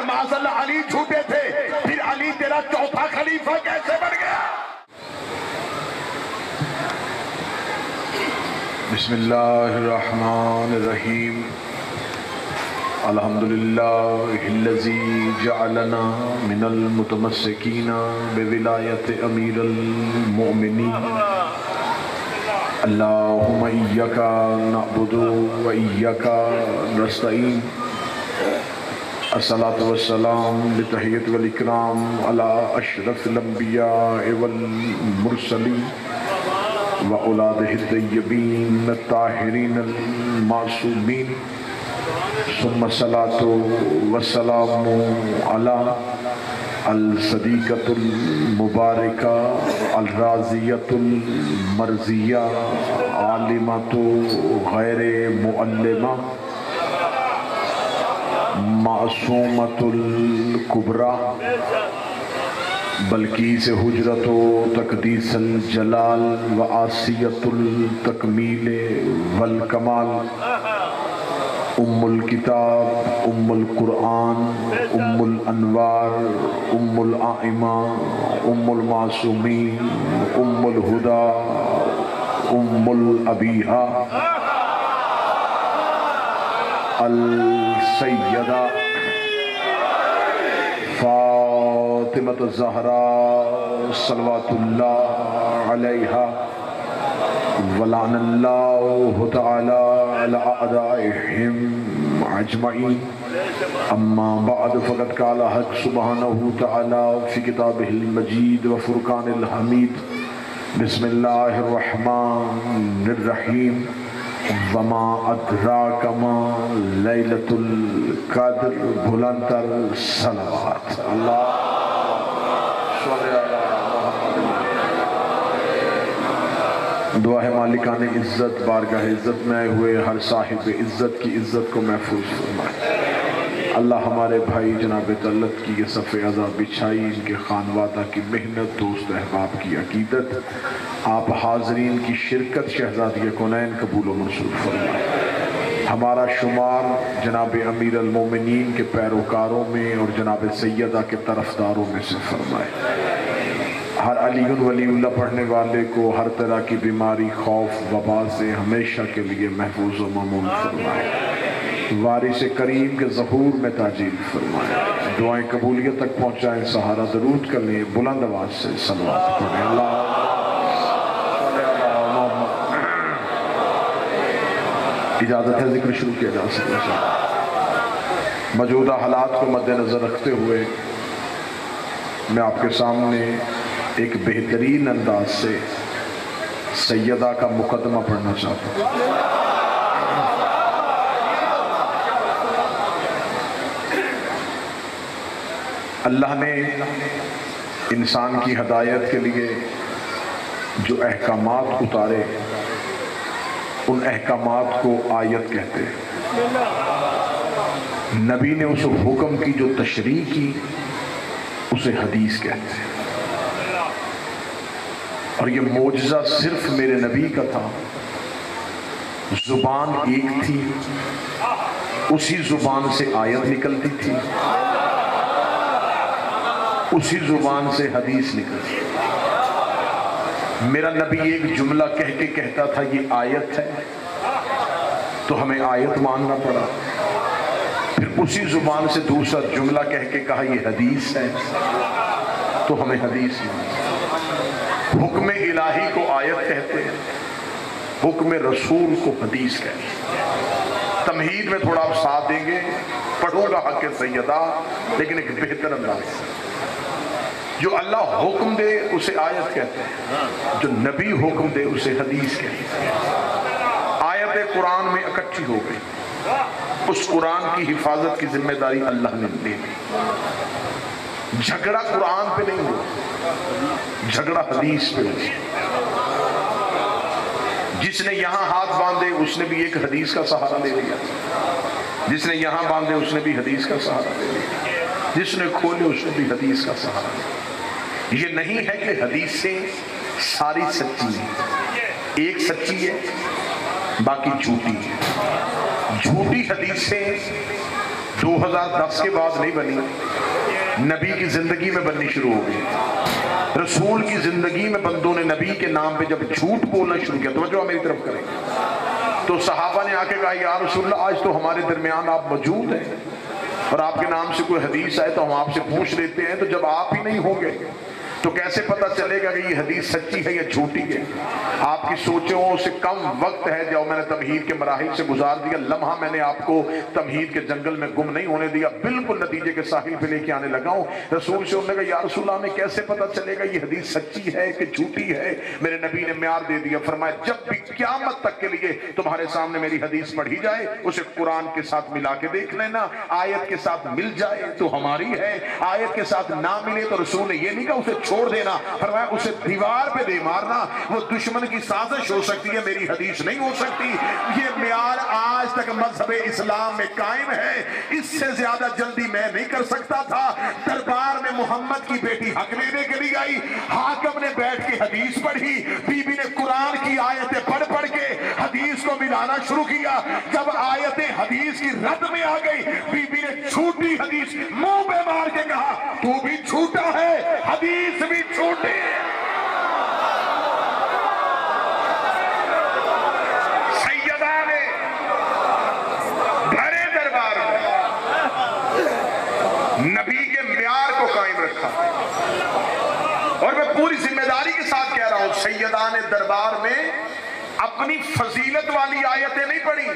معاذ اللہ علی جھوٹے تھے، پھر علی تیرا چوتھا خلیفہ کیسے بن گیا؟ بسم اللہ الرحمن الرحیم، الحمدللہ الذی جعلنا من المتمسکین بولایت امیر المؤمنین، اللہم ایاک نعبد و ایاک نستعین، الصلاۃ والسلام لتحیۃ والاکرام علی اشرف الانبیاء والمرسلین وأولادہ الطیبین الطاہرین المعصومین، ثم الصلاة والسلام علی الصدیقۃ المبارکہ الرازیۃ المرضیہ عالمۃ غیر معلمہ معصومۃ الکبریٰ بلقیس حجرت و تقدیس الجلال و آسیت التکمیل والکمال، ام الکتاب ام القرآن ام الانوار ام الائمہ ام المعصومین ام الہدی ام الابیہا السیدہ فاطمۃ الزہراء صلوات اللہ علیہا، ولعن اللہ تعالی علی اعدائہم اجمعین، اما بعد فقد قال حق سبحانہ تعالی فی کتابہ المجید و فرقان الحمید، بسم اللہ الرحمن الرحیم، وما ادراک ما لیلۃ القدر، بلند تر صلوات اللہ صلی علی محمد۔ دعا ہے مالکان عزت بارگاہ عزت میں آئے ہوئے ہر صاحب عزت کی عزت کو محفوظ فرمائے۔ اللہ ہمارے بھائی جناب طلعت کی یہ صف عزا بچھائی، ان کے خانوادہ کی محنت، دوست احباب کی عقیدت، آپ حاضرین کی شرکت شہزادی کونین قبول و منظور فرمائے۔ ہمارا شمار جناب امیر المومنین کے پیروکاروں میں اور جناب سیدہ کے طرفداروں میں سے فرمائے۔ ہر علی ولی اللہ پڑھنے والے کو ہر طرح کی بیماری، خوف، وبا سے ہمیشہ کے لیے محفوظ و مامون فرمائے۔ وارث کریم کے ظہور میں تاجیل فرمائے۔ دعائیں قبولیت تک پہنچائیں، سہارا درود کر لیں، بلند آواز سے صلوات پڑھیں۔ اللہ اجازت ہے ذکر شروع کیا جا سکتا ہے۔ موجودہ حالات کو مد نظر رکھتے ہوئے میں آپ کے سامنے ایک بہترین انداز سے سیدہ کا مقدمہ پڑھنا چاہتا ہوں۔ اللہ نے انسان کی ہدایت کے لیے جو احکامات اتارے، ان احکامات کو آیت کہتے ہیں۔ نبی نے اس حکم کی جو تشریح کی اسے حدیث کہتے ہیں۔ اور یہ معجزہ صرف میرے نبی کا تھا، زبان ایک تھی، اسی زبان سے آیت نکلتی تھی، اسی زبان سے حدیث نکلتی تھی۔ میرا نبی ایک جملہ کہہ کے کہتا تھا یہ آیت ہے، تو ہمیں آیت ماننا پڑا۔ پھر اسی زبان سے دوسرا جملہ کہہ کے کہا یہ حدیث ہے، تو ہمیں حدیث ماننا۔ حکم الہی کو آیت کہتے ہیں، حکم رسول کو حدیث کہتے ہیں۔ تمہید میں تھوڑا آپ ساتھ دیں گے، پڑھوں گا حق سیدہ لیکن ایک بہتر انداز سے۔ جو اللہ حکم دے اسے آیت کہتے ہیں، جو نبی حکم دے اسے حدیث کہتے ہیں۔ آیت قرآن میں اکٹھی ہو گئی، اس قرآن کی حفاظت کی ذمہ داری اللہ نے دے دی۔ جھگڑا قرآن پہ نہیں ہوا، جھگڑا حدیث پہ ہوا۔ جس نے یہاں ہاتھ باندھے اس نے بھی ایک حدیث کا سہارا لے لیا، جس نے یہاں باندھے اس نے بھی حدیث کا سہارا لے لیا، جس نے کھولے اس نے بھی حدیث کا سہارا لیا۔ یہ نہیں ہے کہ حدیثیں ساری سچی ہیں، ایک سچی ہے باقی جھوٹی ہے۔ جھوٹی حدیثیں 2010 کے بعد نہیں بنی، نبی کی زندگی میں بننی شروع ہو گئی۔ رسول کی زندگی میں بندوں نے نبی کے نام پہ جب جھوٹ بولنا شروع کیا، توجہ میری طرف کریں، تو صحابہ نے آ کے کہا یا رسول اللہ آج تو ہمارے درمیان آپ موجود ہیں اور آپ کے نام سے کوئی حدیث آئے تو ہم آپ سے پوچھ لیتے ہیں، تو جب آپ ہی نہیں ہوں گے تو کیسے پتہ چلے گا کہ یہ حدیث سچی ہے یا جھوٹی ہے؟ آپ کی سوچوں سے کم وقت ہے جو میں نے تمہید کے مراحل سے گزار دیا، لمحہ میں نے آپ کو تمہید کے جنگل میں گم نہیں ہونے دیا، بالکل نتیجے کے ساحل پہ لے کے آنے لگا ہوں۔ رسول سے انہوں نے کہا یا رسول اللہ ہمیں کیسے پتہ چلے گا یہ حدیث سچی ہے کہ جھوٹی ہے؟ میرے نبی نے معیار دے دیا، فرمایا جب بھی قیامت تک کے لیے تمہارے سامنے میری حدیث پڑھی جائے اسے قرآن کے ساتھ ملا کے دیکھ لینا، آیت کے ساتھ مل جائے تو ہماری ہے، آیت کے ساتھ نہ ملے تو رسول نے یہ نہیں کہا اسے چھوڑ دینا، فرمایا اسے دیوار پہ دے مارنا، وہ دشمن کی سازش ہو سکتی ہے، میری حدیث نہیں ہو سکتی۔ یہ معیار آج تک مذہب اسلام میں قائم ہے، اس سے زیادہ جلدی میں نہیں کر سکتا تھا۔ دربار میں محمد کی بیٹی حق لینے کے لیے آئی، حاکم نے بیٹھ کے حدیث پڑھی، بی بی نے قرآن کی آیتیں پڑھ پڑھ کے حدیث کو ملانا شروع کیا، جب آیتیں حدیث کی رد میں آ گئی بی بی نے جھوٹی حدیث منہ پہ مار کے کہا تو بھی جھوٹا ہے، حدیث بھی جھوٹی ہے۔ سیدہ نے بھرے دربار میں نبی کے معیار کو قائم رکھا، اور میں پوری ذمہ داری کے ساتھ کہہ رہا ہوں سیدہ نے دربار میں اپنی فضیلت والی آیتیں نہیں پڑھی،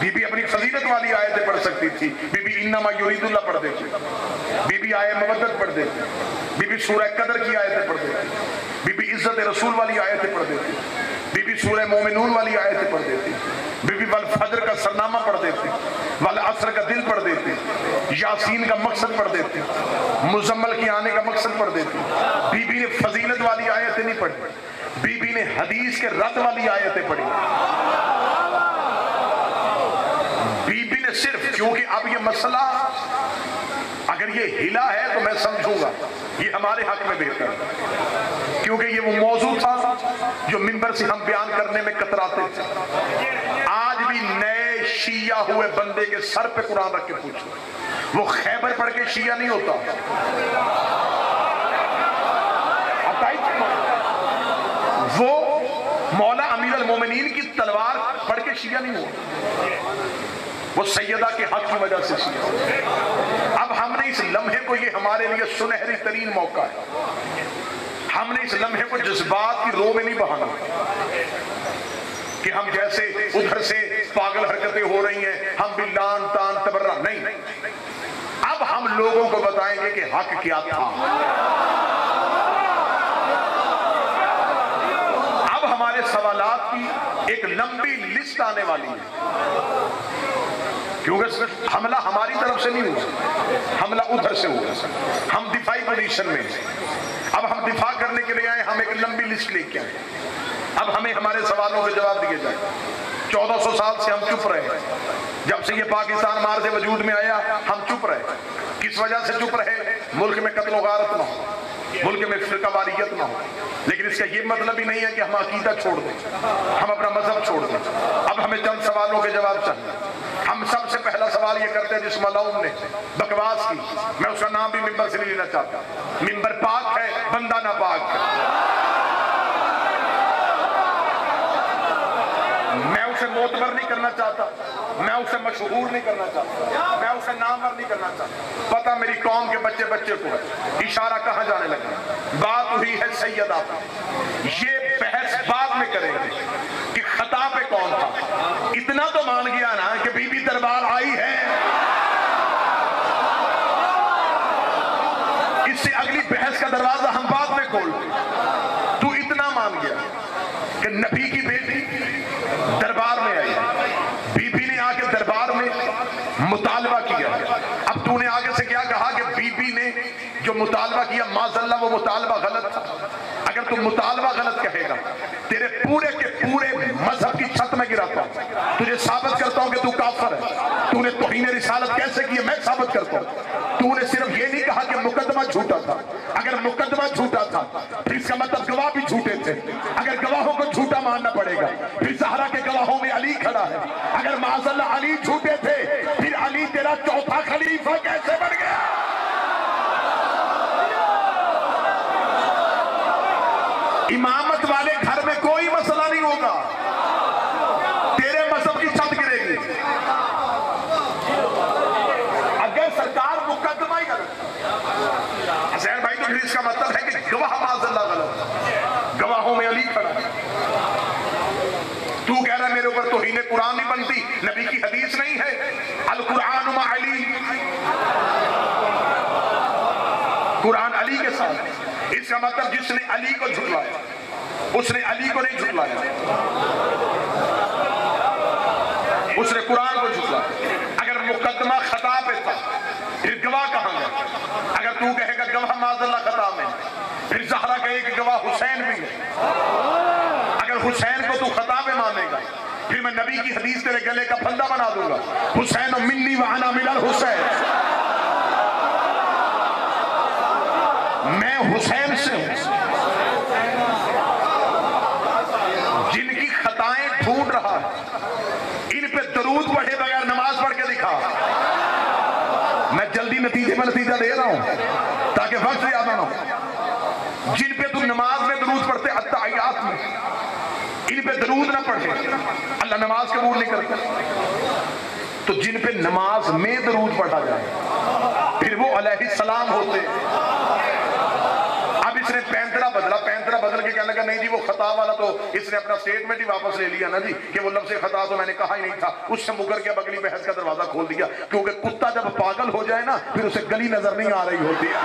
بی بی اپنی فضیلت والی آیتیں پڑھ سکتی تھی، بی بی انما یرید اللہ پڑھ دیتی، بی بی آیت مودت پڑھ دیتی، بی بی سورہ قدر کی آیتیں پڑھ دیتی، بی بی عزت رسول والی آیتیں پڑھ دیتی، بی بی سورہ مومنون والی آیتیں پڑھ دیتی، بی بی والفجر کا سرنامہ پڑھ دیتی، والعصر کا دل پڑھ دیتی، یاسین کا مقصد پڑھ دیتی، مزمل کے آنے کا مقصد پڑھ دیتی۔ بی بی نے فضیلت والی آیتیں نہیں پڑھی، بی بی نے حدیث کے رد والی آیتیں پڑھی، بی بی نے صرف، کیونکہ اب یہ مسئلہ اگر یہ ہلا ہے تو میں سمجھوں گا یہ ہمارے حق میں بہتر ہے، کیونکہ یہ وہ موضوع تھا جو منبر سے ہم بیان کرنے میں کتراتے تھے۔ آج بھی نئے شیعہ ہوئے بندے کے سر پہ قرآن رکھ کے پوچھو، وہ خیبر پڑھ کے شیعہ نہیں ہوتا، وہ مولا امیر المومنین کی تلوار پڑھ کے شیعہ نہیں ہوا، وہ سیدہ کے حق کی وجہ سے شیعہ۔ اب ہم نے اس لمحے کو، یہ ہمارے لیے سنہری ترین موقع ہے، ہم نے اس لمحے کو جذبات کی رو میں نہیں بہانا کہ ہم جیسے ادھر سے پاگل حرکتیں ہو رہی ہیں ہم بھی لان تان تبرہ، نہیں، اب ہم لوگوں کو بتائیں گے کہ حق کیا تھا۔ اب ہمارے سوالات کی ایک لمبی لسٹ آنے والی ہے، کیونکہ حملہ ہماری طرف سے نہیں ہوا، حملہ ادھر سے ہوا، ہم دفاعی پوزیشن میں ہیں، اب ہم دفاع کرنے کے لیے آئے، ہم ایک لمبی لسٹ لے کے آئے، اب ہمیں ہمارے سوالوں کے جواب دیے جائیں۔ 1400 سال سے ہم چپ رہے، جب سے یہ پاکستان مار سے وجود میں آیا ہم چپ رہے، کس وجہ سے چپ رہے؟ ملک میں قتل و غارت نہ ہو، ملک میں فرقہ واریت نہ ہو، لیکن اس کا یہ مطلب ہی نہیں ہے کہ ہم عقیدہ چھوڑ دیں، ہم اپنا مذہب چھوڑ دیں۔ اب ہمیں چند سوالوں کے جواب چاہیے۔ ہم سب سے پہلا سوال یہ کرتے ہیں جس ملعون نے بکواس کی، میں اس کا نام بھی ممبر سے نہیں لینا چاہتا، ممبر پاک ہے، بندہ ناپاک ہے، میں اسے معتبر نہیں کرنا چاہتا، میں اسے مشہور نہیں کرنا چاہتا، میں اسے نامور نہیں کرنا چاہتا، پتہ میری قوم کے بچے بچے کو ہے، اشارہ کہاں جانے لگا، بات ہوئی ہے سیدہ، یہ بحث بعد میں کریں گے کہ خطا پہ کون تھا، اتنا تو مان گیا نا کہ بی بی دربار آئی ہے، اس سے اگلی بحث کا دروازہ ہم بعد میں کھول دیں، تو اتنا مان گیا کہ نبی کی بیٹی دربار میں آئی، بی بی نے آ کے دربار میں مطالبہ کیا، اب تو نے آگے سے کیا کہا کہ بی بی نے جو مطالبہ کیا معاذاللہ وہ مطالبہ غلط تھا، اگر تم مطالبہ غلط کہے گا تیرے پورے کے پورے مذہب کی چھت میں گراتا ہوں، تجھے ثابت کرتا ہوں کہ تو کافر ہے، تو نے توہین رسالت کیسے کی ہے میں ثابت کرتا ہوں، تو نے صرف یہ نہیں کہا کہ مقدمہ مقدمہ جھوٹا تھا. اگر مقدمہ جھوٹا تھا پھر اس کا مطلب گواہ بھی جھوٹے تھے. اگر گواہوں کو جھوٹا ماننا پڑے گا پھر زہرا کے گواہوں میں علی کھڑا ہے. اگر معاذ اللہ علی جھوٹے تھے پھر علی تیرا چوتھا خلیفہ کیسے بن گیا؟ امامت والے گھر میں کوئی مسئلہ نہیں ہوگا، تیرے مذہب کی چھت گرے گی. اگر سرکار مقدمہ ہی غلط، حسین بھائی تو پھر اس کا مطلب ہے کہ گواہ معاذ اللہ غلط، گواہوں میں علی کھڑا. تو کہہ رہا ہے میرے اوپر توہین قرآن نہیں بنتی، نبی کی حدیث نہیں ہے القرآن مع علی، قرآن علی کے ساتھ. اس کا مطلب جس نے علی کو جھٹلایا اس نے علی کو نہیں جھٹلایا، اس نے قرآن کو جھٹلایا. اگر مقدمہ خطا پہ تھا پھر گواہ کہاں گیا؟ اگر تو کہے گا گواہ معاذ اللہ خطا میں، پھر زہرا کہے کہ گواہ حسین بھی ہے. اگر حسین کو تو خطا پہ مانے گا پھر میں نبی کی حدیث تیرے گلے کا پھندا بنا دوں گا، حسین منی وانا من الحسین، میں حسین سے ہوں. جن کی خطائیں ڈھونڈ رہا ہے ان پہ درود پڑھے بغیر نماز پڑھ کے دکھا. میں جلدی نتیجے میں نتیجہ دے رہا ہوں تاکہ وقت زیادہ نہ ہو. جن پہ تم نماز میں درود پڑھتے التحیات میں، ان پہ درود نہ پڑھے اللہ نماز قبول نہیں کرتا. تو جن پہ نماز میں درود پڑھا جائے پھر وہ علیہ السلام ہوتے. اب اس نے پینترا بدل کے کہنے لگا نہیں جی وہ خطا والا تو اس نے اپنا سٹیٹمنٹ ہی واپس لے لیا نا جی کہ وہ لفظ خطا تو میں نے کہا ہی نہیں تھا. اس سے مکر کے اگلی بحث کا دروازہ کھول دیا، کیونکہ کتا جب پاگل ہو جائے نا پھر اسے گلی نظر نہیں آ رہی ہوتی ہے،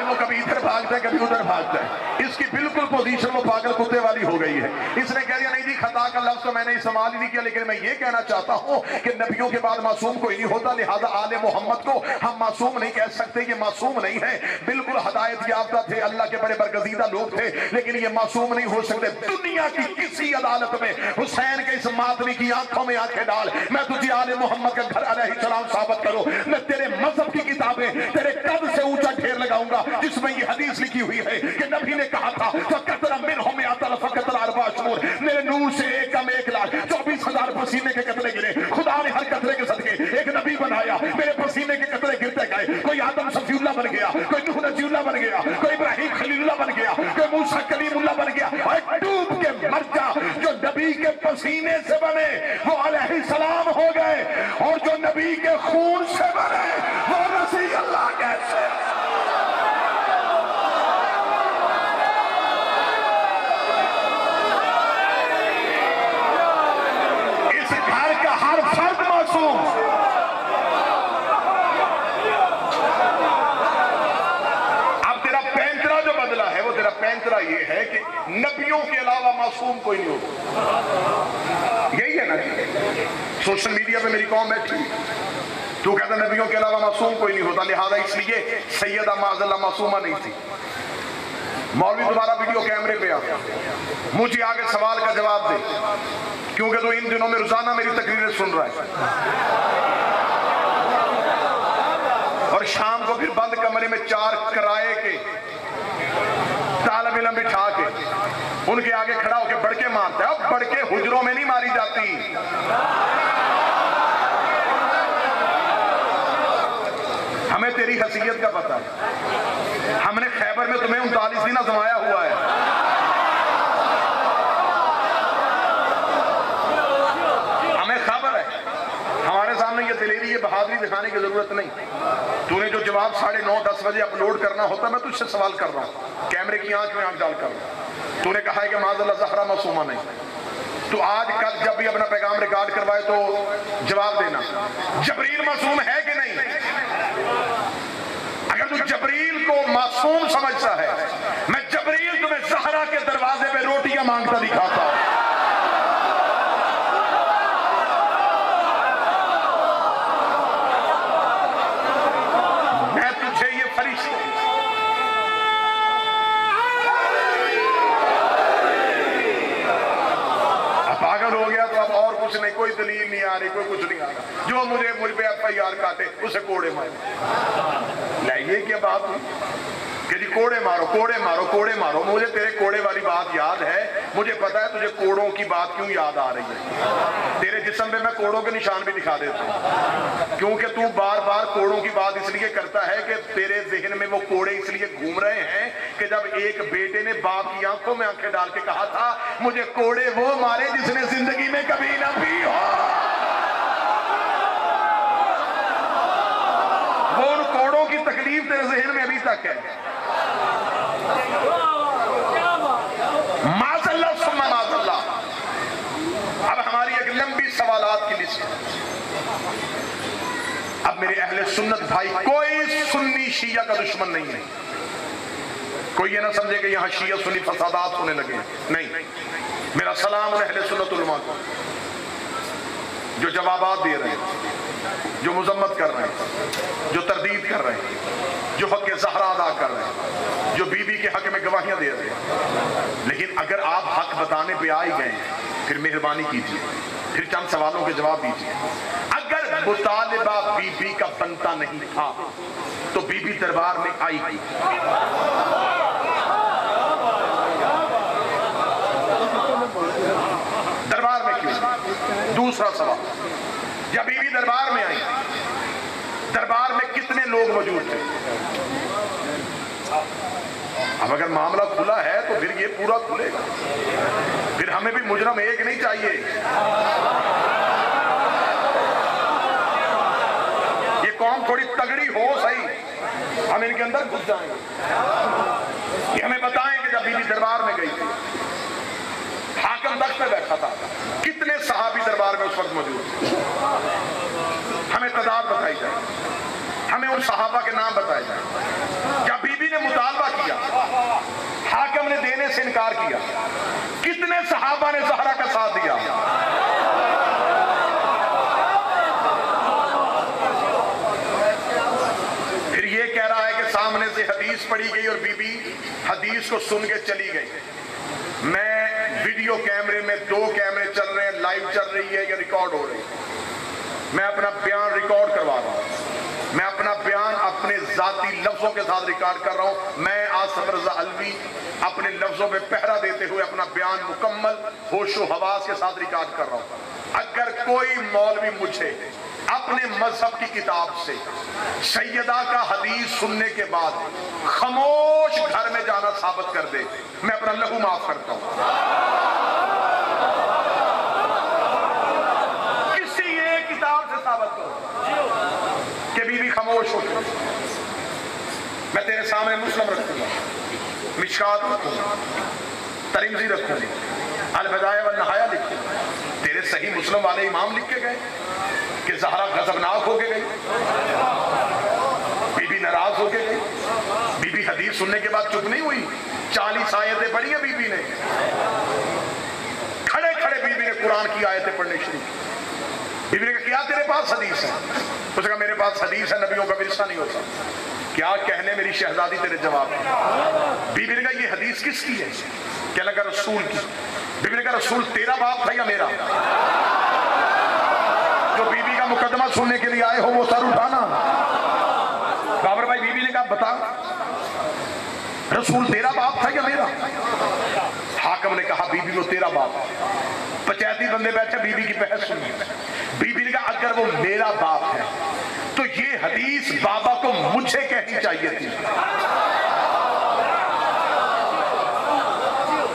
وہ کبھی ادھر بھاگتا ہے کبھی ادھر بھاگتا ہے. اس کی بالکل پوزیشن وہ پاگل کتے والی ہو گئی ہے. اس نے کہہ دیا نہیں جی خطا کا لفظ تو میں نے استعمال ہی نہیں کیا، لیکن میں یہ کہنا چاہتا ہوں کہ نبیوں کے بعد معصوم کوئی نہیں ہوتا، لہذا آل محمد کو ہم معصوم نہیں کہہ سکتے. یہ معصوم نہیں ہے، بالکل ہدایت یافتہ تھے، اللہ کے بڑے برگزیدہ لوگ تھے، لیکن یہ معصوم نہیں ہو سکتے. دنیا کی کسی عدالت میں حسین کے اس ماتمی کی آنکھوں میں آنکھیں ڈال، میں تجھے آل محمد کا گھر علیہ السلام ثابت کرو، میں تیرے مذہب کی کتابیں تیرے قد سے اونچا ڈھیر لگاؤں گا جس میں یہ حدیث لکھی ہوئی ہے کہ نبی نے کہا تھا فَقَتْرَ مِنْهُمْ مِئَةَ فَقَتْرَ أَرْبَعَ شُهُورٍ، میرے نور سے ایک کم 1,24,000 پسینے کے قطرے گرے. خدا نے ہر قطرے کے صدقے ایک نبی بنایا، میرے پسینے کے قطرے گرتے گئے. کوئی آدم صفی اللہ بن گیا، کوئی نوح نجی اللہ بن گیا، کوئی ابراہیم خلیل اللہ بن گیا، کوئی موسیٰ کلیم اللہ بن گیا. اور ڈوب کے مر جا. جو نبی کے پسینے سے بنے وہ علیہ السلام ہو گئے، اور جو نبی کے خون سے بنے وہ رضی اللہ کیسے. اب تیرا پینترا جو بدلا ہے وہ تیرا پینترا یہ ہے کہ نبیوں کے علاوہ معصوم کوئی نہیں ہوتا. یہی ہے نا. سوشل میڈیا پہ میری قوم بیٹھی تو کہتا نبیوں کے علاوہ معصوم کوئی نہیں ہوتا، لہذا اس لیے سیدہ معاذ اللہ معصومہ نہیں تھی. مولوی دوبارہ ویڈیو کیمرے پہ آ مجھے آگے سوال کا جواب دے، کیونکہ تو ان دنوں میں روزانہ میری تقریریں سن رہا ہے، اور شام کو پھر بند کمرے میں 4 کرائے کے طالب علم بٹھا کے ان کے آگے کھڑا ہو کے بڑکے مارتا ہے. اب بڑکے حجروں میں نہیں ماری جاتی، ہمیں تیری حیثیت کا پتہ ہے. ہم نے خیبر میں تمہیں 39 دن آزمایا ہوا ہے. ہمیں خبر ہے، ہمارے سامنے یہ دلیری یہ بہادری دکھانے کی ضرورت نہیں. تو نے جو جواب 9:30 10 بجے اپلوڈ کرنا ہوتا، میں تجھ سے سوال کر رہا ہوں، کیمرے کی آنکھ میں آنکھ ڈال کر. تو نے کہا ہے کہ معاذ اللہ زہرا معصومہ نہیں. تو آج کل جب بھی اپنا پیغام ریکارڈ کروائے تو جواب دینا، جبریل معصوم ہے کہ نہیں؟ اگر تو جبریل کو معصوم سمجھتا ہے، میں جبریل تمہیں زہرا کے دروازے پہ روٹیاں مانگتا دکھاتا ہوں. میں تجھے یہ فرشتے اب پاگل ہو گیا تو اب اور کچھ نہیں، کوئی دلیل نہیں آ رہی، کوئی کچھ نہیں آ رہا، جو مجھ پہ FIR کاٹے اسے کوڑے مارے. لائیے کیا بات ہوئی کہ جی کوڑے مارو کوڑے مارو کوڑے مارو. مجھے تیرے کوڑے والی بات یاد ہے، مجھے پتا ہے تجھے کوڑوں کی بات کیوں یاد آ رہی ہے. تیرے جسم پہ میں کوڑوں کے نشان بھی دکھا دیتا ہوں، کیونکہ تو بار بار کوڑوں کی بات اس لیے کرتا ہے کہ تیرے ذہن میں وہ کوڑے اس لیے گھوم رہے ہیں کہ جب ایک بیٹے نے باپ کی آنکھوں میں آنکھیں ڈال کے کہا تھا مجھے کوڑے وہ مارے جس نے زندگی میں کبھی نہ پی ہو. وہ ان کوڑوں کی تکلیف تیرے ذہن میں ابھی تک ہے. معاذ اللہ ثم معاذ اللہ. اب ہماری ایک لمبی سوالات کی لسٹ. اب میرے اہل سنت بھائی، کوئی سنی شیعہ کا دشمن نہیں ہے. کوئی یہ نہ سمجھے کہ یہاں شیعہ سنی فسادات ہونے لگے، نہیں. میرا سلام اہل سنت علماء کو جو جوابات دے رہے ہیں، جو مذمت کر رہے ہیں، جو تردید کر رہے ہیں، جو حق زہرا ادا کر رہے ہیں، جو بی بی کے حق میں گواہیاں دے رہے ہیں. لیکن اگر آپ حق بتانے پہ آئے گئے پھر مہربانی کیجیے، پھر چند سوالوں کے جواب دیجیے. اگر مطالبہ بی بی کا بنتا نہیں تھا تو بی بی دربار میں آئی گئی. دربار میں کیوں؟ دوسرا سوال، جب بی بی دربار میں آئی، دربار میں کتنے لوگ موجود تھے؟ اب اگر معاملہ کھلا ہے تو پھر یہ پورا کھلے گا. پھر ہمیں بھی مجرم ایک نہیں چاہیے. یہ قوم تھوڑی تگڑی ہو صحیح، ہم ان کے اندر گھس جائیں گے. یہ ہمیں بتائیں کہ جب بی بی دربار میں گئی تھی، حاکم تخت میں بیٹھا تھا، کتنے صحابی دربار میں اس وقت موجود تھے؟ ہمیں تعداد بتائی جائے، ہمیں ان صحابہ کے نام بتائے جائیں. جب بی بی نے مطالبہ کیا، حاکم نے دینے سے انکار کیا، کتنے صحابہ نے زہرا کا ساتھ دیا؟ پھر یہ کہہ رہا ہے کہ سامنے سے حدیث پڑھی گئی اور بی بی حدیث کو سن کے چلی گئی. میں ویڈیو کیمرے میں 2 کیمرے چل رہے ہیں، لائیو چل رہی ہے یا ریکارڈ ہو رہی ہے. میں اپنا بیان ریکارڈ کروا رہا ہوں، میں اپنا بیان اپنے ذاتی لفظوں کے ساتھ ریکارڈ کر رہا ہوں. میں آصف رضا علوی اپنے لفظوں پہ پہرا دیتے ہوئے اپنا بیان مکمل ہوش و حواس کے ساتھ ریکارڈ کر رہا ہوں. اگر کوئی مولوی مجھے اپنے مذہب کی کتاب سے سیدہ کا حدیث سننے کے بعد خاموش گھر میں جانا ثابت کر دے، میں اپنا لہو معاف کرتا ہوں. کسی ایک کتاب سے ثابت کرو کہ بی بی خاموش ہو. میں تیرے سامنے مسلم رکھوں گا، مشکات رکھوں گا، ترمذی رکھوں گا، البدایہ والنہایہ لکھوں گا. تیرے صحیح مسلم والے امام لکھ کے گئے کہ زہرا غضبناک ہو کے گئی، بی بی ناراض ہو کے گئی. بی بی حدیث سننے کے بعد چپ نہیں ہوئی، 40 آیتیں پڑھی ہیں بی بی نے. کھڑے کھڑے بی بی نے قرآن کی آیتیں پڑھنے شروع کی. بی بی نے کہا کیا تیرے پاس حدیث ہے؟ اس نے کہا میرے پاس حدیث ہے، نبیوں کا ورثہ نہیں ہوتا. کیا کہنے میری شہزادی تیرے جواب ہے. بی بی نے کہا یہ حدیث کس کی ہے؟ کہنے لگا رسول کی. بی بی نے کہا رسول تیرا باپ تھا یا میرا؟ جو بی بی کا مقدمہ سننے کے لیے آئے ہو وہ سر اٹھانا. بابر بھائی بی بی نے کہا بتا رسول تیرا باپ تھا یا میرا؟ حاکم نے کہا بی بی وہ تیرا باپ ہے. پچیتی بندے بیٹھے بی بی کی بحث سنی. بی بی نے کہا اگر وہ میرا باپ ہے تو یہ حدیث بابا کو مجھے کہنی چاہیے تھی،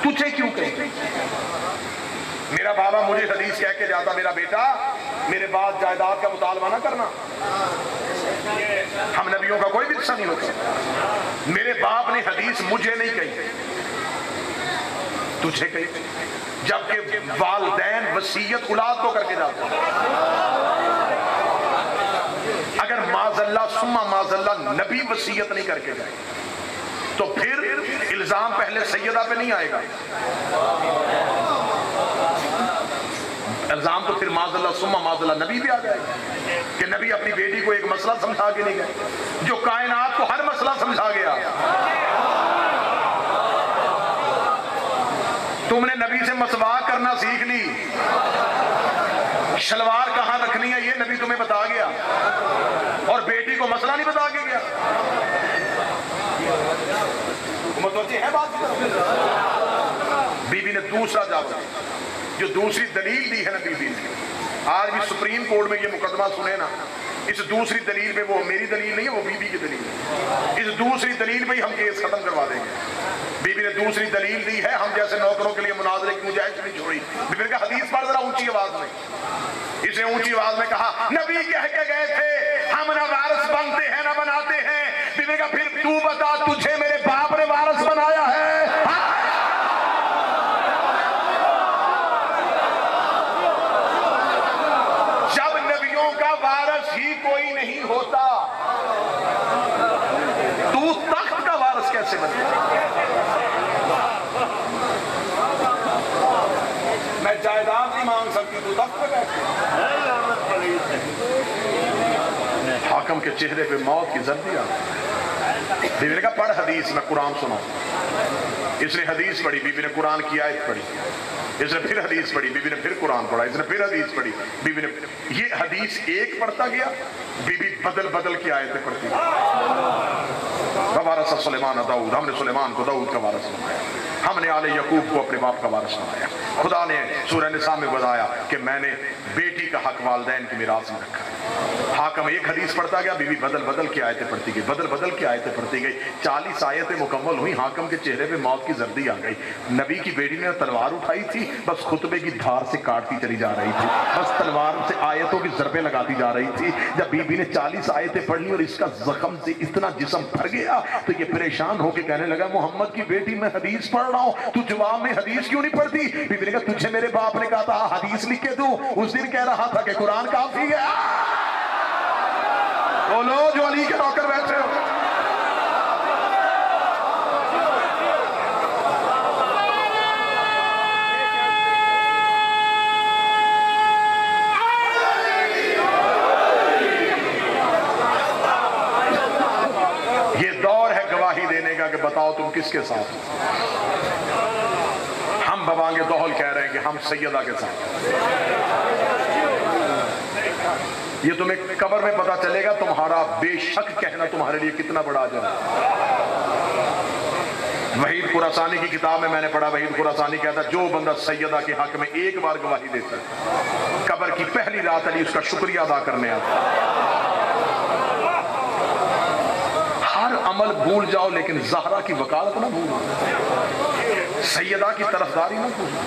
تجھے کیوں کہی؟ میرا بابا مجھے حدیث کہہ کے جاتا میرا بیٹا میرے بعد جائیداد کا مطالبہ نہ کرنا، ہم نبیوں کا کوئی بھی حصہ نہیں ہوتا. میرے باپ نے حدیث مجھے نہیں کہی، تجھے کہی، جبکہ والدین وصیت اولاد کو کر کے جاتے ہیں. اگر معاذ اللہ ثم معاذ اللہ نبی وصیت نہیں کر کے جائے تو پھر الزام پہلے سیدہ پہ نہیں آئے گا، الزام تو پھر معاذ اللہ ثم معاذ اللہ نبی بھی آ جائے گا کہ نبی اپنی بیٹی کو ایک مسئلہ سمجھا کے نہیں گئے جو کائنات کو ہر مسئلہ سمجھا گیا. تم نے نبی سے مسواک کرنا سیکھ لی، شلوار کہاں رکھنی ہے یہ نبی تمہیں بتا گیا، اور بیٹی کو مسئلہ نہیں بتا کے گیا۔ متوجہ ہے بات؟ بی بی نے دوسرا جواب جو دوسری دلیل دی ہے نا بی بی نے، آج بھی سپریم کورٹ میں یہ مقدمہ سنے نا، اس دوسری دلیل پہ، وہ میری دلیل نہیں ہے، وہ بی بی کی دلیل ہے، اس دوسری دلیل پہ ہی ہم کیس ختم کروا دیں گے۔ بی بی نے دوسری دلیل دی ہے، ہم جیسے نوکروں کے لیے مناظرے کی گنجائش نہیں چھوڑی۔ بی بی نے کہا حدیث پڑھ ذرا اونچی آواز میں۔ اسے اونچی آواز میں کہا نبی کہہ کے گئے تھے ہم نہ وارث بنتے ہیں نہ بناتے ہیں۔ بی بی نے کہا پھر تو بتا تجھے میرے باپ نے وارث بنایا ہے؟ جب نبیوں کا وارث ہی کوئی نہیں ہوتا تو تخت کا وارث کیسے بنے؟ میں جائیداد نہیں مانگ سکتی تو تخت پہ بیٹھے۔ حاکم کے چہرے پہ موت کی زردی آ گئی۔ بی بی نے کہا پڑھ حدیث، میں قرآن سناؤں۔ اس نے حدیث پڑھی، بی بی نے قرآن کی آیت پڑھی، اس نے پھر حدیث پڑھی، بی بی نے پھر قرآن پڑھا، اس نے پھر حدیث پڑھی، بی بی نے یہ حدیث ایک پڑھتا گیا، بی بی بدل بدل کی آیتیں پڑھتی گئی۔ وَوَارَثَ سُلَيْمَانَ داؤد، ہم نے سلیمان کو داؤد کا وارث بنایا، ہم نے آل یعقوب کو اپنے باپ کا وارث بنایا۔ خدا نے سورہ نساء میں بتایا کہ میں نے بیٹی کا حق والدین کی میراث میں رکھا ہے۔ حاکم ایک حدیث پڑھتا گیا، بی بی بدل بدل کی آیتیں پڑھتی گئی، بدل بدل کی آیتیں پڑھتی گئی، 40 آیتیں مکمل ہوئی، حاکم کے چہرے پہ موت کی زردی آ گئی۔ نبی کی بیٹی نے تلوار اٹھائی تھی، بس خطبے کی دھار سے کاٹتی چلی جا رہی تھی، بس تلوار سے آیتوں کی ضربیں لگاتی جا رہی تھی۔ جب بی بی نے 40 آیتیں پڑھ لی اور اس کا زخم سے اتنا جسم بھر گیا تو یہ پریشان ہو کے کہنے لگا محمد کی بیٹی میں حدیث پڑھ رہا ہوں، تو جواب میں حدیث کیوں نہیں پڑھتی؟ بی بی نے کہا تجھے میرے باپ نے کہا تھا حدیث لکھ کے دوں، اس دن کہہ رہا تھا کہ قرآن کافی ہے۔ بولو جو علی کے نوکر بیٹھے ہو۔ یہ دور ہے گواہی دینے کا کہ بتاؤ تم کس کے ساتھ ہو۔ ہم ببانگ دہل کہہ رہے ہیں کہ ہم سیدہ کے ساتھ۔ یہ تمہیں قبر میں پتا چلے گا تمہارا بے شک کہنا تمہارے لیے کتنا بڑا اجر ہے۔ وحید خراسانی کی کتاب میں نے پڑھا، وحید خراسانی کہتا جو بندہ سیدہ کے حق میں ایک بار گواہی دیتا ہے قبر کی پہلی رات علی اس کا شکریہ ادا کرنے آتا ہے۔ ہر عمل بھول جاؤ لیکن زہرا کی وکالت نہ بھولو، سیدہ کی طرفداری نہ بھولو۔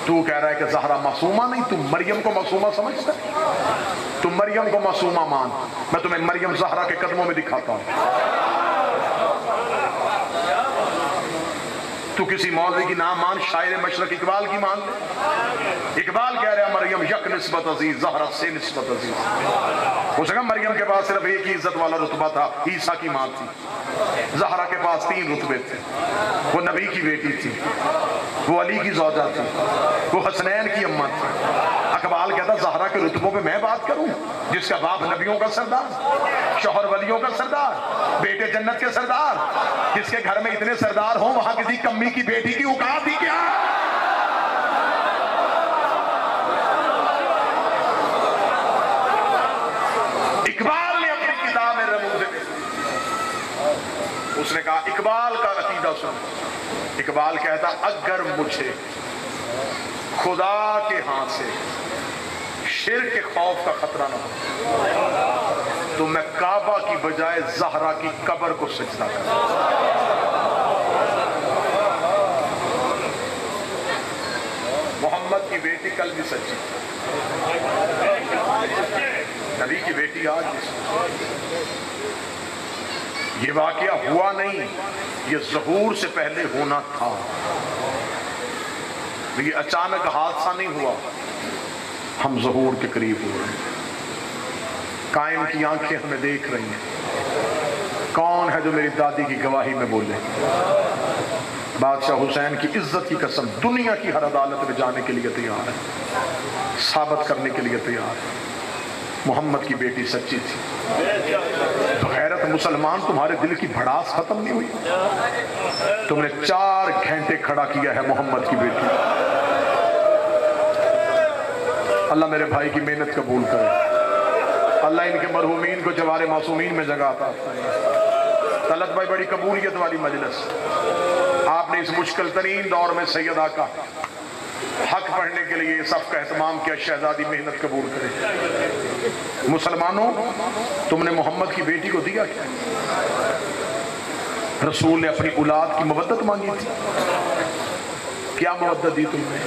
تو کہہ رہا ہے کہ زہرا معصومہ نہیں، تم مریم کو معصومہ سمجھتا ہے؟ تم مریم کو معصومہ مان، میں تمہیں مریم زہرا کے قدموں میں دکھاتا ہوں۔ تو کسی مولوی کی نام مان، شاعر مشرق اقبال کی مان لے۔ اقبال کہہ رہا ہے مریم یک نسبت عزیز، زہرا سے نسبت عزیز۔ اس نے کہا مریم کے پاس صرف ایک ہی عزت والا رتبہ تھا، عیسیٰ کی ماں تھی۔ زہرا کے پاس 3 رتبے تھے، وہ نبی کی بیٹی تھی، وہ علی کی زوجہ تھی، وہ حسنین کی اماں تھی۔ اقبال کہتا زہرا کے رتبوں پہ میں بات کروں، جس کا باپ نبیوں کا سردار، شوہر ولیوں کا سردار، بیٹے جنت کے سردار، جس کے گھر میں اتنے سردار ہوں وہاں کسی کمی کی بیٹی کی اوقات ہی کیا؟ اقبال نے اپنی کتاب میں رموز اس نے کہا اقبال کا عقیدہ سن۔ اقبال کہتا اگر مجھے خدا کے ہاں سے شرک کے خوف کا خطرہ نہ ہو تو میں کعبہ کی بجائے زہرا کی قبر کو سجدہ کروں۔ محمد کی بیٹی کل بھی سچی، نبی کی بیٹی آج بھی سچی۔ یہ واقعہ ہوا نہیں، یہ ظہور سے پہلے ہونا تھا، یہ اچانک حادثہ نہیں ہوا، ہم ظہور کے قریب ہو رہے ہیں۔ قائم کی آنکھیں ہمیں دیکھ رہی ہیں، کون ہے جو میری دادی کی گواہی میں بولے؟ بادشاہ حسین کی عزت کی قسم دنیا کی ہر عدالت میں جانے کے لیے تیار ہے، ثابت کرنے کے لیے تیار ہے محمد کی بیٹی سچی تھی۔ غیرت مسلمان تمہارے دل کی بھڑاس ختم نہیں ہوئی؟ تم نے 4 گھنٹے کھڑا کیا ہے محمد کی بیٹی، اللہ میرے بھائی کی محنت قبول کرے، اللہ ان کے مرحومین کو جوار معصومین میں جگہ عطا فرمائے۔ طلعت بھائی بڑی قبولیت والی مجلس، آپ نے اس مشکل ترین دور میں سید آقا حق پڑھنے کے لیے صف کا اہتمام کیا، شہزادی محنت قبول کرے۔ مسلمانوں، تم نے محمد کی بیٹی کو دیا کیا؟ رسول نے اپنی اولاد کی مودت مانگی تھی، کیا مودت دی تم نے؟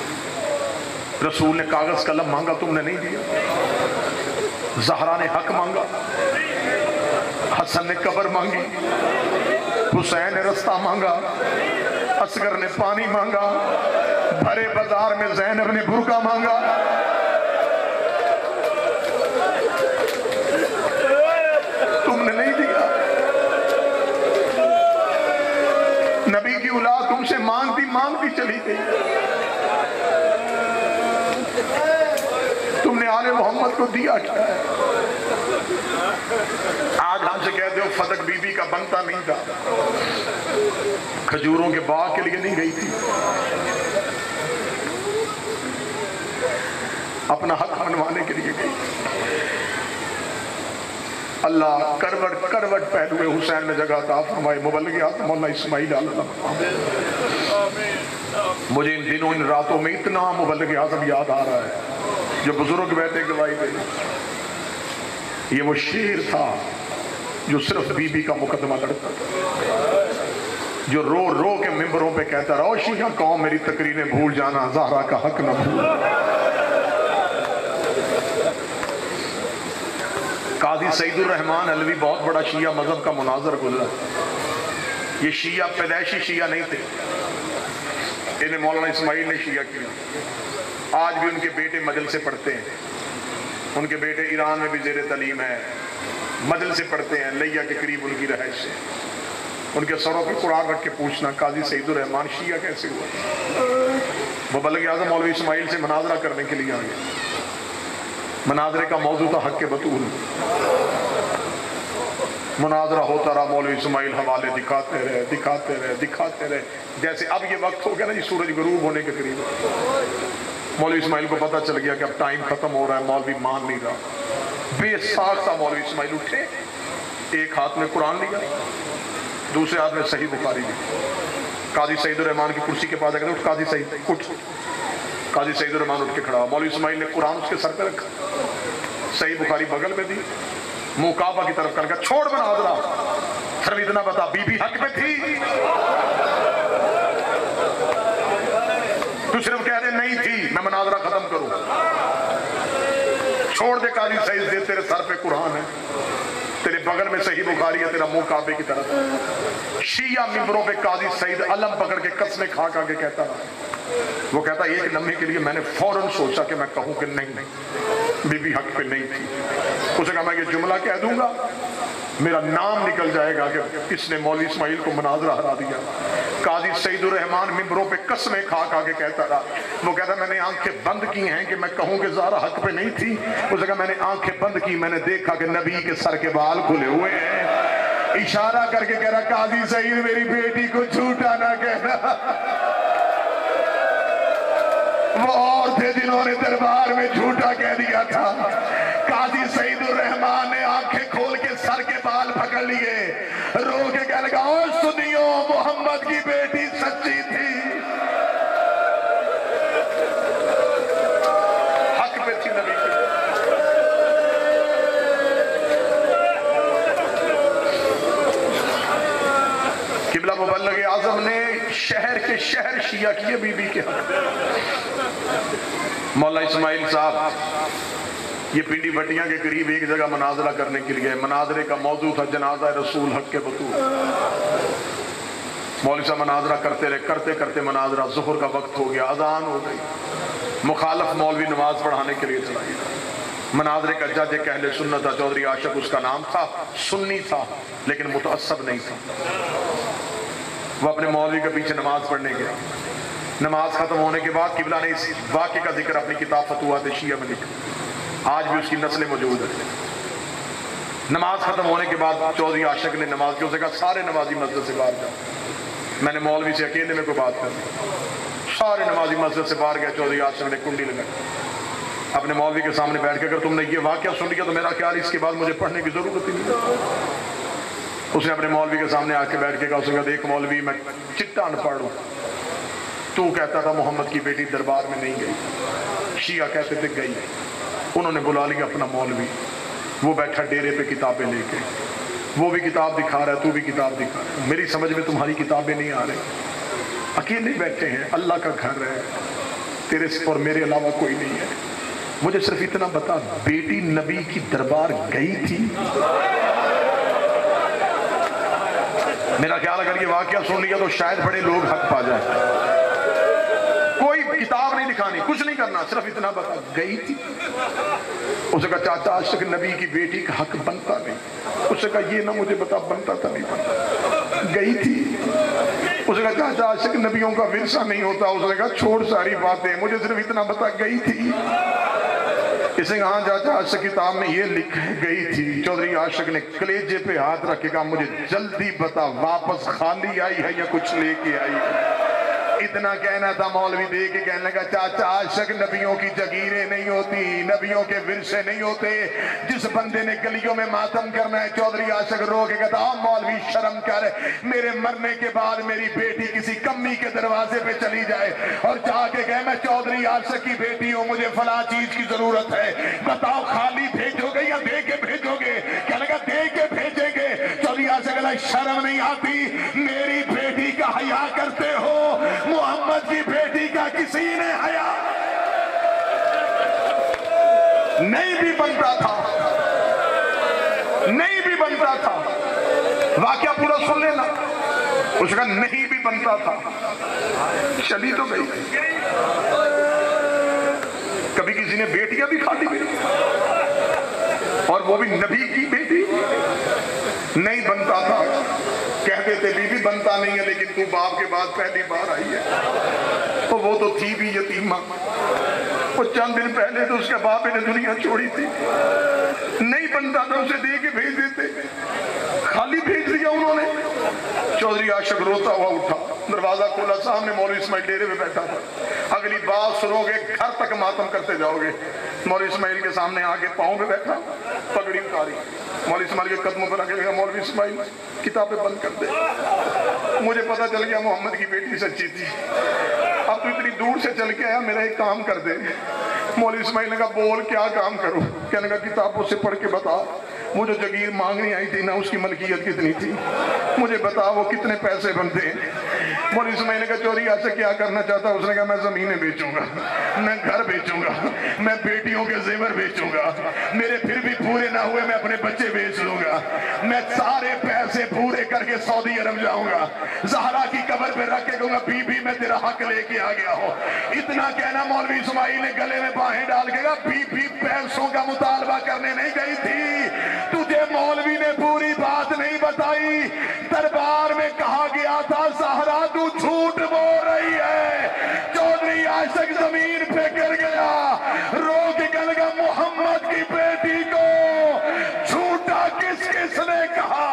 رسول نے کاغذ قلم مانگا، تم نے نہیں دیا۔ زہرا نے حق مانگا، حسن نے قبر مانگی، حسین نے رستہ مانگا، اصغر نے پانی مانگا، بھرے بازار میں زینب نے برقع مانگا۔ تم نے نہیں دیا۔ نبی کی اولاد تم سے مانگتی چلی گئی، تم نے آل محمد کو دیا کیا؟ آج ہم سے کہتے ہو فتح بی بی کا بنتا نہیں تھا، کھجوروں کے باغ کے لیے نہیں گئی تھی، اپنا حق منوانے کے لیے گئی۔ اللہ کروٹ پہلوے حسین میں جگہ عطا فرمائے۔ مبلغ اعظم مولانا اسماعیل علیہ، مجھے ان دنوں ان راتوں میں اتنا مبلغ اعظم یاد آ رہا ہے، جو بزرگ بیٹھے گواہی دے۔ یہ وہ شیر تھا جو صرف بی بی کا مقدمہ لڑتا تھا، جو رو رو کے ممبروں پہ کہتا رہا، شیعہ قوم میری تقریریں بھول جانا، زہرا کا حق نہ بھول۔ قاضی سعید الرحمان علوی بہت بڑا شیعہ مذہب کا مناظر گزرا۔ یہ شیعہ پیدائشی شیعہ نہیں تھے، انہیں مولانا اسماعیل نے شیعہ کیا۔ آج بھی ان کے بیٹے مجلسے پڑھتے ہیں، ان کے بیٹے ایران میں بھی زیر تعلیم ہے، مجلسے پڑھتے ہیں، لیا کے قریب ان کی رہائش ہے۔ ان کے سروں پہ قرآن رکھ کے پوچھنا قاضی سعید الرحمان شیعہ کیسے ہوا؟ مبلغ اعظم مولوی اسماعیل سے مناظرہ کرنے کے لیے آگے، مناظرے کا موضوع تھا حق بطول۔ مناظرہ ہوتا رہا، مولوی اسماعیل حوالے دکھاتے رہے، جیسے اب یہ وقت ہو گیا نا جی، سورج غروب ہونے کے قریب، مولوی اسماعیل کو پتہ چل گیا کہ اب ٹائم ختم ہو رہا ہے، مولوی مان نہیں رہا۔ بے ساختہ مولوی اسماعیل اٹھے، ایک ہاتھ میں قرآن لیا، دوسرے ہاتھ میں صحیح بخاری لی۔ قاضی سعید الرحمان کی کرسی کے پاس آ کے اٹھ قاضی سعید اٹھ۔ قاضی سعید الرحمان اٹھ کے کھڑا، مولوی اسماعیل نے قرآن اس کے سر پہ رکھا، صحیح بخاری بغل میں دی، منہ کعبہ کی طرف کر کے چھوڑ مناظرہ، صرف اتنا بتا بی بی حق میں تھی؟ تو صرف کہہ دے نہیں تھی، میں مناظرہ ختم کروں۔ چھوڑ دے قاضی سعید، دے تیرے سر پہ قرآن ہے، تیرے بغل میں صحیح بخاری ہے، تیرا منہ کعبے کی طرف۔ شیعہ ممبروں پہ قاضی سعید علم پکڑ کے قسمیں کھا کھا کے کہتا رہا، وہ کہتا ایک لمحے کے لیے میں نے فوراً سوچا کہ میں کہوں کہ نہیں، بی بی حق پہ نہیں تھی۔ اسے کہا میں یہ جملہ کہہ دوں گا، میرا نام نکل جائے گا کہ اس نے مولوی اسماعیل کو مناظرہ ہرا دیا۔ قاضی سعید الرحمان ممبروں پہ قسمیں کھا کھا کے کہتا رہا، وہ کہتا میں نے آنکھیں بند کی ہیں کہ میں کہوں کہ زہرا حق پہ نہیں تھی۔ اسے کہا میں نے آنکھیں بند کی، میں نے دیکھا کہ نبی کے سر کے بال کھلے ہوئے ہیں۔ اشارہ کر کے کہہ رہا قاضی سعید میری بیٹی کو جھوٹا نہ کہنا، وہ اور تھے جنہوں نے دربار میں جھوٹا کہہ دیا تھا۔ قاضی سعید الرحمان نے آنکھیں کھول کے سر کے بال پکڑ لیے، رو کے کہہ لگا او سنیو، محمد کی بیٹی سچی تھی، حق پہ تھی نبی کی۔ قبلہ مبلغ اعظم نے شہر کے شہر شیعہ کیے بی بی کے حق۔ مولانا اسماعیل صاحب یہ پنڈی بٹیاں کے قریب ایک جگہ مناظرہ کرنے کے لیے، مناظرے کا موضوع تھا جنازہ رسول حق کے بطول۔ مولوی صاحب مناظرہ کرتے رہے، کرتے کرتے مناظرہ ظہر کا وقت ہو گیا، اذان ہو گئی، مخالف مولوی نماز پڑھانے کے لیے چلا گیا۔ مناظرے کا جج ایک اہل سنت تھا، چودھری عاشق اس کا نام تھا، سنی تھا لیکن متعصب نہیں تھا۔ وہ اپنے مولوی کے پیچھے نماز پڑھنے گئے۔ نماز ختم ہونے کے بعد قبلہ نے اس واقعے کا ذکر اپنی کتاب فتوحات شیعہ میں لکھا، آج بھی اس کی نسلیں موجود ہیں۔ نماز ختم ہونے کے بعد چودھری عاشق نے نماز کی، اسے کہا سارے نمازی مسجد سے باہر جاؤ، میں نے مولوی سے اکیلے میں کوئی بات کرنی۔ سارے نمازی مسجد سے باہر گئے، چودھری عاشق نے کنڈی لگائی، اپنے مولوی کے سامنے بیٹھ کے اگر تم نے یہ واقعہ سن لیا تو میرا خیال اس کے بعد مجھے پڑھنے کی ضرورت ہی نہیں۔ اس نے اپنے مولوی کے سامنے آ کے بیٹھ کے کہا، اس نے کہا دیکھ مولوی میں چٹا ان پڑھ ہوں، تو کہتا تھا محمد کی بیٹی دربار میں نہیں گئی، شیعہ کہتے تھے گئی۔ انہوں نے بلا لیا اپنا مولوی، وہ بیٹھا ڈیرے پہ کتابیں لے کے، وہ بھی کتاب دکھا رہا ہے، تو بھی کتاب دکھا رہا ہے، میری سمجھ میں تمہاری کتابیں نہیں آ رہی، اکیلے بیٹھے ہیں، اللہ کا گھر ہے، تیرے سے اور میرے علاوہ کوئی نہیں ہے، مجھے صرف اتنا بتا بیٹی نبی کی دربار گئی تھی؟ میرا خیال اگر یہ واقعہ سن لیا تو شاید بڑے لوگ حق پا جائیں۔ کوئی کتاب نہیں دکھانی، کچھ نہیں کرنا، صرف اتنا بتا گئی تھی؟ اس نے کہا چاچا آج تک نبی کی بیٹی کا حق بنتا نہیں۔ اس نے کہا یہ نہ مجھے بتا بنتا تھا نہیں بنتا، گئی تھی؟ اس نے کہا چاچا آج تک نبیوں کا ورثہ نہیں ہوتا۔ اس نے کہا چھوڑ ساری باتیں، مجھے صرف اتنا بتا گئی تھی؟ اس نے کہا ہاں چاچا عاشق کتاب میں یہ لکھ گئی تھی۔ چودھری عاشق نے کلیجے پہ ہاتھ رکھ کے کہا مجھے جلدی بتا واپس خالی آئی ہے یا کچھ لے کے آئی ہے؟ اتنا کہنا تھا، مولوی دے کے کہنے لگا چاچا عاشق نبیوں کی جگیریں نہیں ہوتی، نبیوں کے ورثے نہیں ہوتے، جس بندے نے گلیوں میں ماتم کرنا ہے۔ چودھری عاشق رو کے کہتا مولوی شرم کر، میرے مرنے کے بعد میری بیٹی کسی کمی کے دروازے پہ چلی جائے اور جا کے کہے میں چودھری عاشق کی بیٹی ہوں، مجھے فلاں چیز کی ضرورت ہے، بتاؤ خالی بھیجو گے یا دے کے بھیجو گے؟ کہنے لگا دے کے بھیجیں گے۔ چودھری عاشق کہا شرم نہیں آتی، میری بیٹی کا حیا کرتے ہو، محمد کی بیٹی کا کسی نے حیا نہیں بھی بنتا تھا، نہیں بھی بنتا تھا۔ واقعہ پورا سن لینا، اس کا نہیں بھی بنتا تھا، چلی تو گئی۔ کبھی کسی نے بیٹیاں بھی کھا لی اور وہ بھی نبی کی بیٹی، نہیں بنتا تھا۔ کہتے تھے بی بی بنتا نہیں ہے لیکن تو باپ کے بعد پہلی بار آئی ہے، تو وہ تو تھی بھی یتیمہ، وہ چند دن پہلے تو اس کے باپ نے دنیا چھوڑی تھی، نہیں بنتا تھا اسے دے کے بھیج دیتے، خالی بھیج دیا انہوں نے۔ چودھری عاشق روتا ہوا اٹھا، دروازہ کھولا، سامنے مولوی اسماعیل ڈیرے میں بیٹھا تھا۔ اگلی بات سنو گے گھر تک ماتم کرتے جاؤ گے۔ مولوی اسماعیل کے سامنے آگے پاؤں پہ بیٹھا، پگڑی اتاری، مولوی اسماعیل کے قدموں پر آگے لگا، مولوی اسماعیل کتابیں بند کر دے، مجھے پتا چل گیا محمد کی بیٹی سچی تھی، اب تو اتنی دور سے چل کے آیا، میرا ایک کام کر دے۔ مولوی اسماعیل نے کہا بول کیا کام کروں؟ کہنے لگا کتابوں سے پڑھ کے بتا، وہ جو جگیر مانگنی آئی تھی نا اس کی ملکیت کتنی تھی، مجھے بتا وہ کتنے پیسے بنتے ہیں۔ مولوی اسماعیل نے کہا چوری آج سے کیا کرنا چاہتا؟ اس نے کہا میں زمینیں بیچوں گا، میں گھر بیچوں گا، میں بیٹیوں کے زیور بیچوں گا، میرے پھر بھی پورے نہ ہوئے میں اپنے بچے بیچ لوں گا، میں سارے پیسے پورے کر کے سعودی عرب جاؤں گا، زہرا کی قبر پہ رکھ کے کہوں گا بی بی میں تیرا حق لے کے آ گیا ہوں۔ اتنا کہنا مولوی اسماعیل نے گلے میں باہیں ڈال کے کہا بی بی پیسوں کا مطالبہ کرنے نہیں گئی تھی، تجھے مولوی نے پوری بات نہیں بتائی، دربار میں کہا گیا تھا زہرا تو جھوٹ بول رہی ہے۔ چودھری عاشق زمین پہ گر گیا، رو کے کہنے لگا محمد کی بیٹی کو جھوٹا کس کس نے کہا؟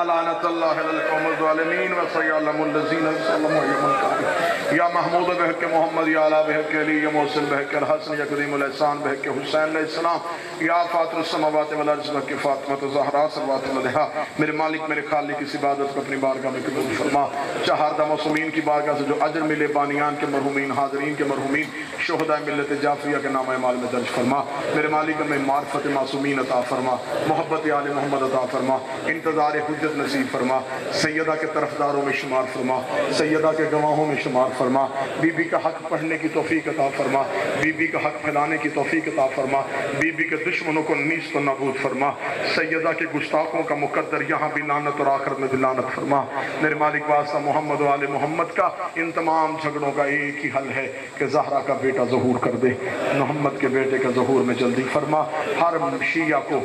لعنت اللہ علی القوم الظالمین وسیعلم الذین ظلموا یوم القیامہ۔ یا محمود بحق محمد، یا اعلیٰ بحق علی، یا محسن بحق الحسن، یا قدیم الاحسان بحق حسین علیہ السلام، یا فاطر السماوات والارض بحق فاطمہ زہرا صلوات علیہا۔ میرے مالک میرے خالق اس عبادت کو اپنی بارگاہ میں قبول فرما، چہاردہ معصومین کی بارگاہ سے جو اجر ملے، بانیان کے مرحومین، حاضرین کے مرحومین، شہداء ملت جعفریہ کے نام اعمال میں درج فرما۔ میرے مالک ہمیں معرفت معصومین عطا فرما، محبت آل محمد عطا فرما، انتظار حجت نصیب فرما، سیدہ کے طرفداروں میں شمار فرما، سیدہ کے گواہوں میں شمار فرما، بی بی کا حق پڑھنے کی توفیق عطا فرما، بی بی کا حق پھیلانے کی توفیق عطا فرما، بی بی کے دشمنوں کو نیست و نابود فرما، سیدہ کے گستاخوں کا مقدر یہاں بھی لعنت اور آخرت میں بھی لعنت فرما۔ میرے مالک واسطہ محمد و آل محمد کا ان تمام جھگڑوں کا ایک ہی حل ہے کہ زہرا کا بیٹا ظہور کر دے، محمد کے بیٹے کا ظہور میں جلدی فرما۔ ہر شیعہ کو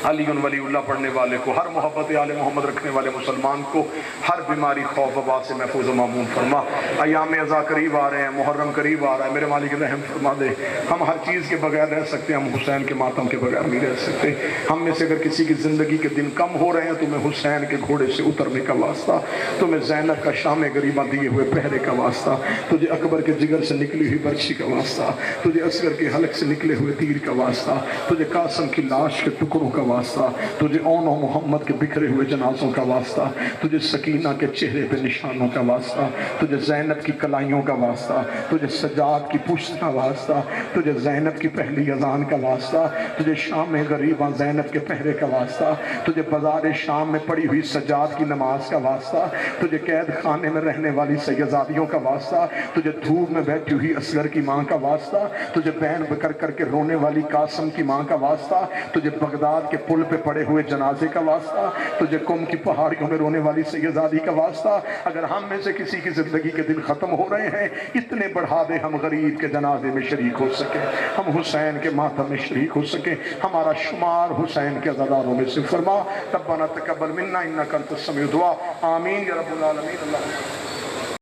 علی ولی اللہ پڑھنے والے کو، ہر محبت آل محمد رکھنے والے مسلمان کو ہر بیماری خوف وبا سے محفوظ و معمون فرما۔ ایام ازا قریب آ رہے ہیں، محرم قریب آ رہا ہے، میرے مالک رحم فرما دے۔ ہم ہر چیز کے بغیر رہ سکتے ہیں، ہم حسین کے ماتم کے بغیر نہیں رہ سکتے۔ ہم میں سے اگر کسی کی زندگی کے دن کم ہو رہے ہیں، تمہیں حسین کے گھوڑے سے اترنے کا واسطہ، تمہیں زینب کا شام غریبہ دیے ہوئے پہرے کا واسطہ، تجھے اکبر کے جگر سے نکلی ہوئی برچھی کا واسطہ، تجھے اصغر کے حلق سے نکلے ہوئے تیر کا واسطہ، تجھے قاسم کی لاش کے ٹکڑوں کا واسطہ، تجھے اون و محمد کے بکھرے ہوئے جنازوں کا واسطہ، تجھے سکینہ کے چہرے پہ نشانوں کا واسطہ، تجھے زینب کی کلائیوں کا واسطہ، تجھے سجاد کی پشت کا واسطہ، تجھے زینب کی پہلی اذان کا واسطہ، تجھے شام غریباں زینب کے پہرے کا واسطہ، تجھے بازار شام میں پڑی ہوئی سجاد کی نماز کا واسطہ، تجھے قید خانے میں رہنے والی سیدزادیوں کا واسطہ، تجھے دھوپ میں بیٹھی ہوئی اصغر کی ماں کا واسطہ، تجھے بین بکر کر کے رونے والی قاسم کی ماں کا واسطہ، تجھے بغداد کے پل پہ پڑے ہوئے جنازے کا واسطہ، تجھے قم کی پہاڑیوں میں رونے والی سیدزادی کا واسطہ۔ اگر ہم میں سے کسی کی زندگی کے دن ختم ہو رہے ہیں، اتنے بڑھا دے ہم غریب کے جنازے میں شریک ہو سکیں، ہم حسین کے ماتم میں شریک ہو سکیں، ہمارا شمار حسین کے عزاداروں میں سے فرما۔ ربنا تقبل منا انک انت السمیع الدعاء، آمین یا رب العالمین۔ اللہ